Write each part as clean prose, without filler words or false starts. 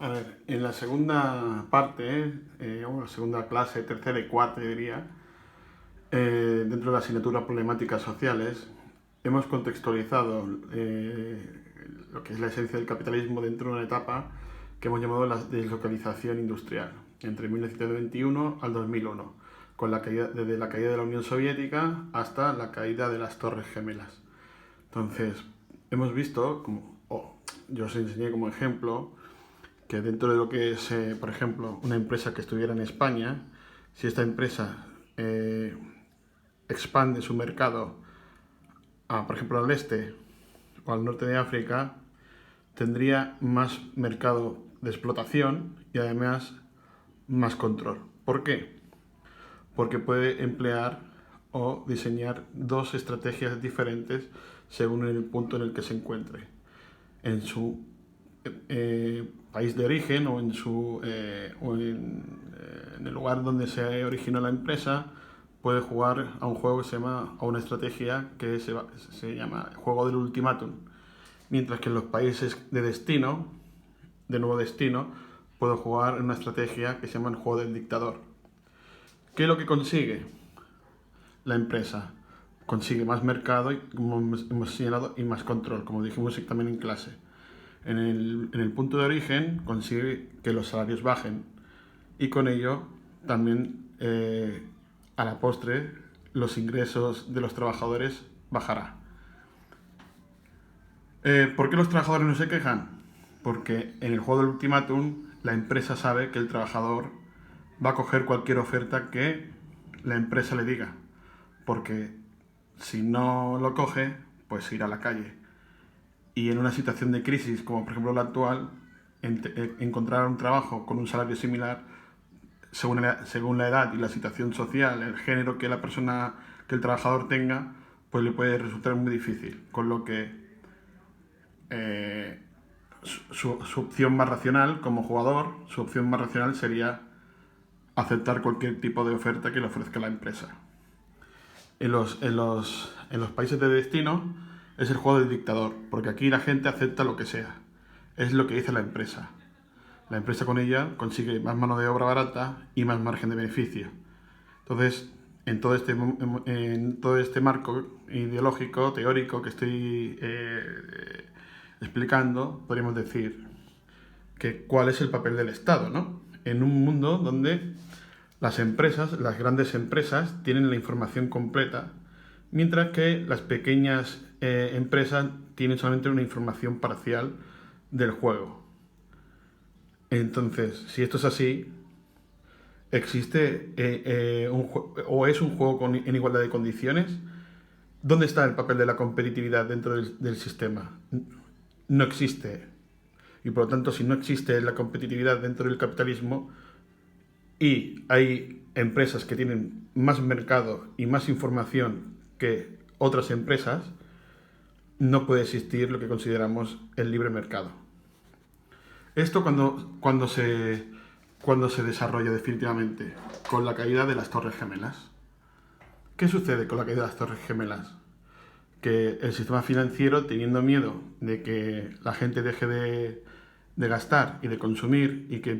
A ver, en la segunda parte, o la segunda clase, tercera y cuarta, yo diría, dentro de la asignatura Problemáticas Sociales, hemos contextualizado lo que es la esencia del capitalismo dentro de una etapa que hemos llamado la deslocalización industrial, entre 1921 al 2001, desde la caída de la Unión Soviética hasta la caída de las Torres Gemelas. Entonces, hemos visto, yo os enseñé como ejemplo, que dentro de lo que es, por ejemplo, una empresa que estuviera en España, si esta empresa expande su mercado, por ejemplo, al este o al norte de África, tendría más mercado de explotación y además más control. ¿Por qué? Porque puede emplear o diseñar dos estrategias diferentes según el punto en el que se encuentre. En su país de origen en el lugar donde se originó la empresa, puede jugar a un juego que se llama, a una estrategia que se llama juego del ultimátum. Mientras que en los países de destino, de nuevo destino, puede jugar en una estrategia que se llama el juego del dictador. ¿Qué es lo que consigue la empresa? Consigue más mercado, como hemos señalado, y más control, como dijimos también en clase. En el punto de origen consigue que los salarios bajen y con ello también a la postre los ingresos de los trabajadores bajará. ¿Por qué los trabajadores no se quejan? Porque en el juego del ultimátum la empresa sabe que el trabajador va a coger cualquier oferta que la empresa le diga, porque si no lo coge, pues irá a la calle. Y en una situación de crisis como por ejemplo la actual, encontrar un trabajo con un salario similar según la edad y la situación social, el género que que el trabajador tenga, pues le puede resultar muy difícil. Con lo que su opción más racional como jugador, su opción más racional sería aceptar cualquier tipo de oferta que le ofrezca la empresa. En los países de destino es el juego del dictador, porque aquí la gente acepta lo que sea. Es lo que dice la empresa. La empresa con ella consigue más mano de obra barata y más margen de beneficio. Entonces, en todo este marco ideológico, teórico que estoy explicando, podríamos decir que cuál es el papel del Estado, ¿no? En un mundo donde las grandes empresas, tienen la información completa, mientras que las pequeñas empresas tienen solamente una información parcial del juego. Entonces, si esto es así, existe o es un juego en igualdad de condiciones. ¿Dónde está el papel de la competitividad dentro del sistema? No existe. Y por lo tanto, si no existe la competitividad dentro del capitalismo y hay empresas que tienen más mercado y más información que otras empresas, no puede existir lo que consideramos el libre mercado. Esto cuando se desarrolla definitivamente con la caída de las Torres Gemelas. ¿Qué sucede con la caída de las Torres Gemelas? Que el sistema financiero, teniendo miedo de que la gente deje de gastar y de consumir y que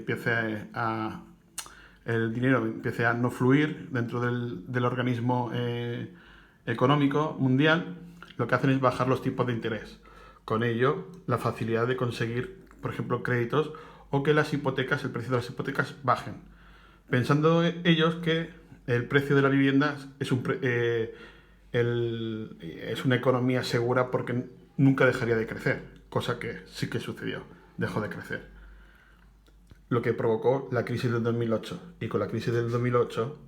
el dinero empiece a no fluir dentro del organismo económico mundial, lo que hacen es bajar los tipos de interés. Con ello, la facilidad de conseguir, por ejemplo, créditos o que el precio de las hipotecas bajen. Pensando ellos que el precio de la vivienda es una economía segura porque nunca dejaría de crecer, cosa que sí que sucedió, dejó de crecer. Lo que provocó la crisis del 2008 y con la crisis del 2008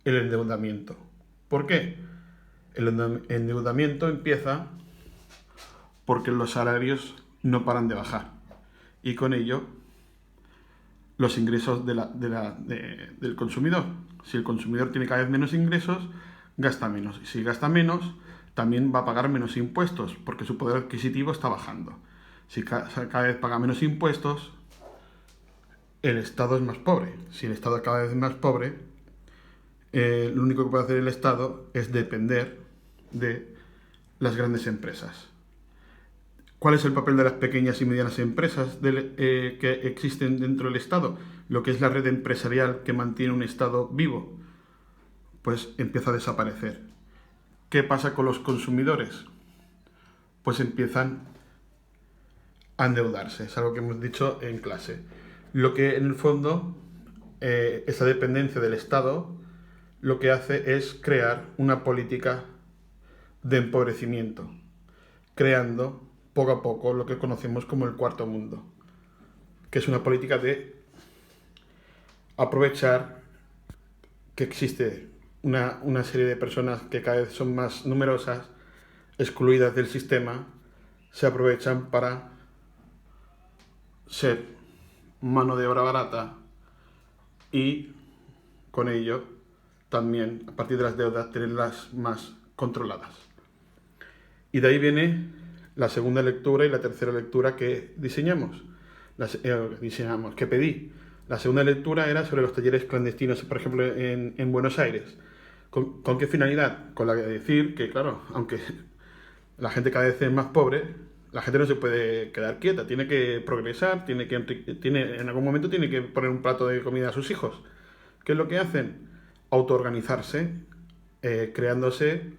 el endeudamiento. ¿Por qué? El endeudamiento empieza porque los salarios no paran de bajar y con ello los ingresos del consumidor. Si el consumidor tiene cada vez menos ingresos, gasta menos. Y si gasta menos, también va a pagar menos impuestos, porque su poder adquisitivo está bajando. Si cada vez paga menos impuestos, el Estado es más pobre. Si el Estado es cada vez más pobre, lo único que puede hacer el Estado es depender de las grandes empresas. ¿Cuál es el papel de las pequeñas y medianas empresas que existen dentro del Estado? Lo que es la red empresarial que mantiene un Estado vivo, pues empieza a desaparecer. ¿Qué pasa con los consumidores? Pues empiezan a endeudarse, es algo que hemos dicho en clase. Lo que en el fondo, esa dependencia del Estado, lo que hace es crear una política de empobrecimiento, creando poco a poco lo que conocemos como el cuarto mundo, que es una política de aprovechar que existe una serie de personas que cada vez son más numerosas, excluidas del sistema, se aprovechan para ser mano de obra barata y con ello también, a partir de las deudas, tenerlas más controladas. Y de ahí viene la segunda lectura y la tercera lectura que diseñamos, que pedí. La segunda lectura era sobre los talleres clandestinos, por ejemplo, en Buenos Aires. ¿Con qué finalidad? Con la de decir que, claro, aunque la gente cada vez es más pobre, la gente no se puede quedar quieta, tiene que progresar, en algún momento tiene que poner un plato de comida a sus hijos. ¿Qué es lo que hacen? Autoorganizarse, creándose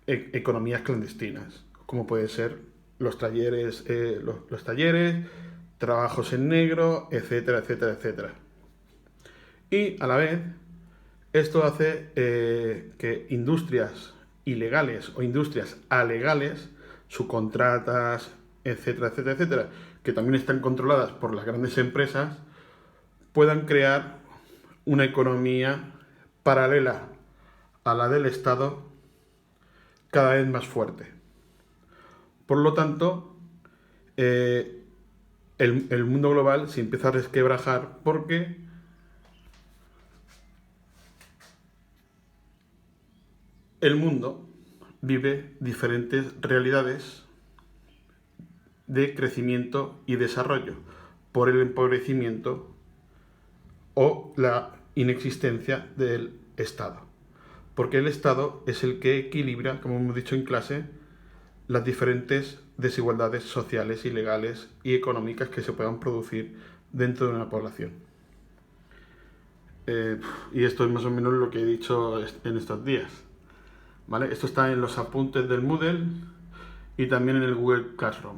economías clandestinas, como puede ser los talleres, los talleres, trabajos en negro, etcétera, etcétera, etcétera. Y a la vez, esto hace que industrias ilegales o industrias alegales, subcontratas, etcétera, etcétera, etcétera, que también están controladas por las grandes empresas, puedan crear una economía paralela a la del Estado cada vez más fuerte. Por lo tanto, el mundo global se empieza a resquebrajar porque el mundo vive diferentes realidades de crecimiento y desarrollo por el empobrecimiento o la inexistencia del Estado. Porque el Estado es el que equilibra, como hemos dicho en clase, las diferentes desigualdades sociales y legales y económicas que se puedan producir dentro de una población. Y esto es más o menos lo que he dicho en estos días. ¿Vale? Esto está en los apuntes del Moodle y también en el Google Classroom.